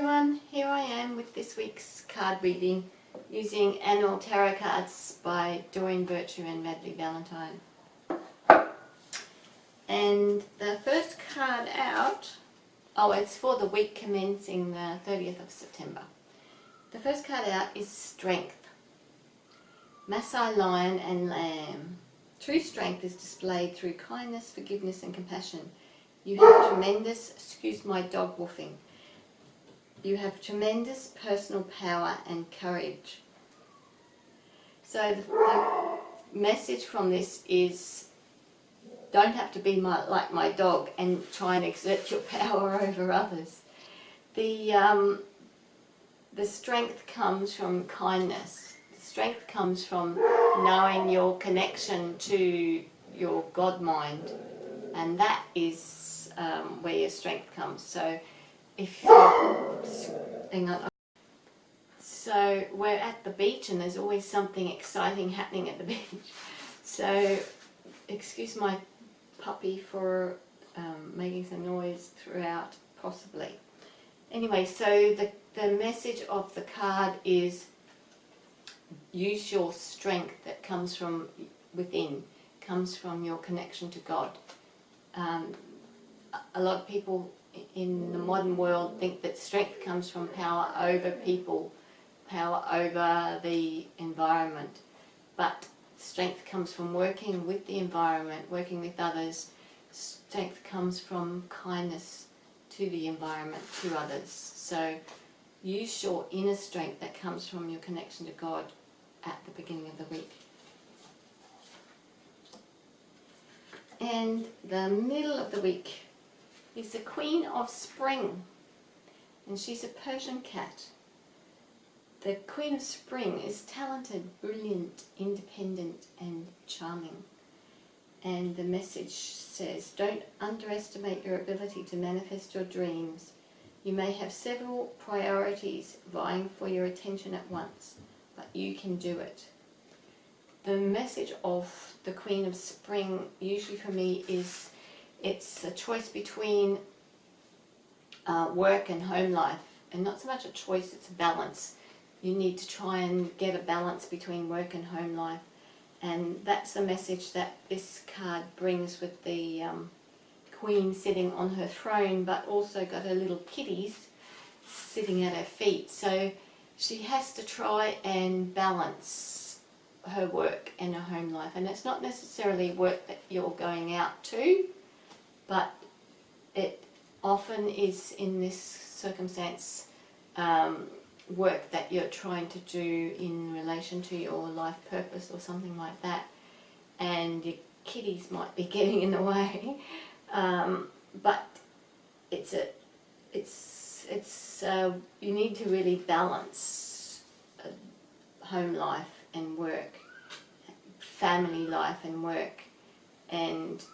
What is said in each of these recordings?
everyone, here I am with this week's card reading using Annual Tarot Cards by Doreen and Radleigh Valentine. And the first card out, it's for the week commencing the 30th of September. The first card out is Strength. Maasai Lion and Lamb. True strength is displayed through kindness, forgiveness and compassion. You have tremendous, excuse my dog woofing, you have tremendous personal power and courage. So the message from this is, don't have to be like my dog and try and exert your power over others. The strength comes from kindness. The strength comes from knowing your connection to your God mind, and that is where your strength comes. So if hang on. So we're at the beach and there's always something exciting happening at the beach. So excuse my puppy for making some noise throughout, possibly. Anyway, so the message of the card is use your strength that comes from within, comes from your connection to God. A lot of people in the modern world think that strength comes from power over people, power over the environment, but strength comes from working with the environment, working with others. Strength comes from kindness to the environment, to others. So use your inner strength that comes from your connection to God at the beginning of the week. And the middle of the week is the Queen of Spring, and she's a Persian cat. The Queen of Spring is talented, brilliant, independent and charming. And the message says, don't underestimate your ability to manifest your dreams. You may have several priorities vying for your attention at once, but you can do it. The message of the Queen of Spring usually for me is it's a choice between work and home life, and not so much a choice, it's a balance. You need to try and get a balance between work and home life, and that's the message that this card brings, with the Queen sitting on her throne but also got her little kitties sitting at her feet. So she has to try and balance her work and her home life, and it's not necessarily work that you're going out to, but it often is, in this circumstance, work that you're trying to do in relation to your life purpose or something like that, and your kitties might be getting in the way. But you need to really balance home life and work, family life and work. And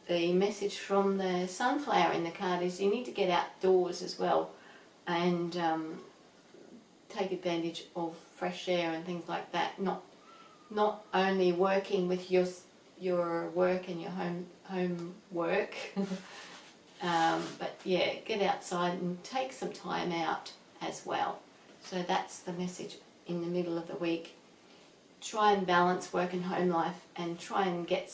the message from the sunflower in the card is you need to get outdoors as well and take advantage of fresh air and things like that. Not only working with your work and your home work, but yeah, get outside and take some time out as well. So that's the message in the middle of the week. Try and balance work and home life, and try and get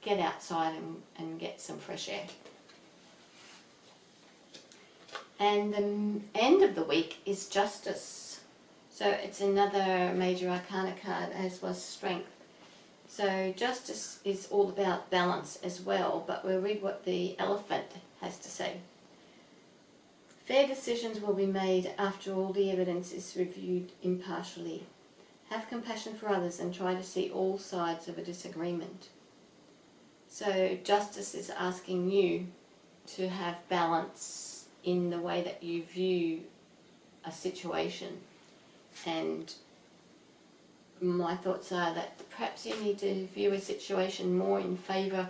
outside and get some fresh air. And the end of the week is Justice. So it's another major arcana card, as was Strength. So Justice is all about balance as well, but we'll read what the elephant has to say. Fair decisions will be made after all the evidence is reviewed impartially. Have compassion for others and try to see all sides of a disagreement. So Justice is asking you to have balance in the way that you view a situation. And my thoughts are that perhaps you need to view a situation more in favour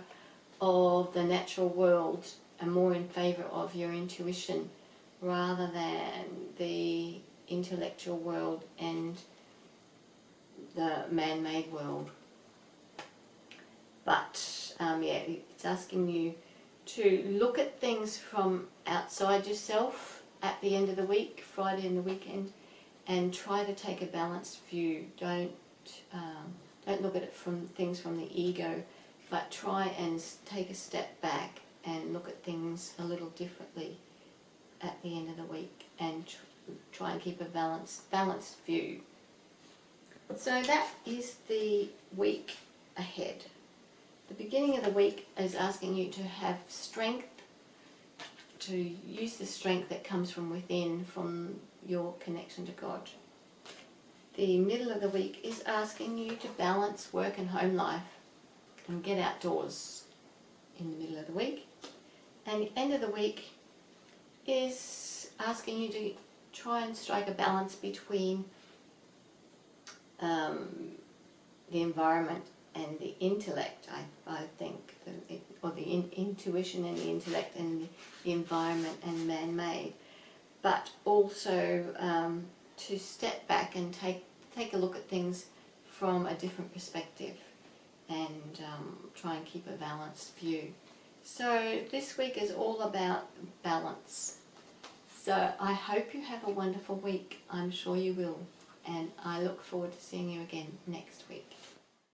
of the natural world and more in favour of your intuition, rather than the intellectual world and the man-made world. But yeah, it's asking you to look at things from outside yourself at the end of the week, Friday and the weekend, and try to take a balanced view. Don't look at it from things from the ego, but try and take a step back and look at things a little differently at the end of the week, and try and keep a balanced view. So that is the week ahead. The beginning of the week is asking you to have strength, to use the strength that comes from within, from your connection to God. The middle of the week is asking you to balance work and home life and get outdoors in the middle of the week. And the end of the week is asking you to try and strike a balance between the environment and the intellect, I think, or the intuition and the intellect and the environment and man-made, but also to step back and take a look at things from a different perspective and try and keep a balanced view. So this week is all about balance. So I hope you have a wonderful week. I'm sure you will. And I look forward to seeing you again next week.